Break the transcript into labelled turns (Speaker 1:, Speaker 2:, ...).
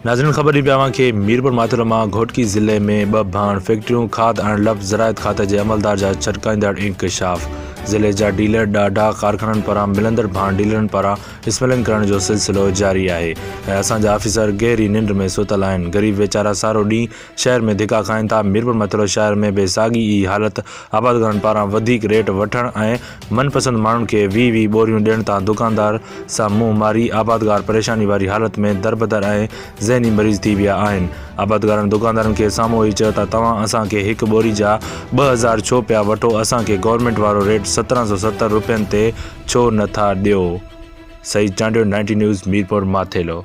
Speaker 1: नाज़रीन ख़बर दी पिया कि मीरपुर माथुर मां घोटकी ज़िले में 2 भाण फैक्ट्रियों खाद ऐं लफ़्ज़ ज़राइत खाते के अमलदार जा छटकाईंदड़ इंकशाफ। ज़िले जा डीलर ॾाढा कारखाननि पारां मिलंदड़ भाण डीलरनि पारां स्मगलिंग करण जो सिलसिलो जारी है। असांजा ऑफिसर गहरी निंड में सुतल आहिनि। गरीब वेचारा सारो ॾींहुं शहर में धिका खाइन था। मीरपुर माथुर शहर में भी साॻी ई हालत। आबादगारनि पारां वधीक रेट वठण ऐं मनपसंद माण्हुनि खे 20-20 बोरियूं ॾियण तां दुकानदार सां मुंहुं मारी आबादगार परेशानी वारी हालत में दरबदर ऐं ज़हनी मरीज़ थी विया आहिनि। आबादगारनि दुकानदारनि खे साम्हूं ई चयो त तव्हां असांखे हिकु बोरी जा 2000 छो पिया वठो, असांखे गवर्नमेंट वारो रेट 1770 रुपयनि ते छो नथा ॾियो। सईद चांडियो, 90 न्यूज़, मीरपुर माथेलो।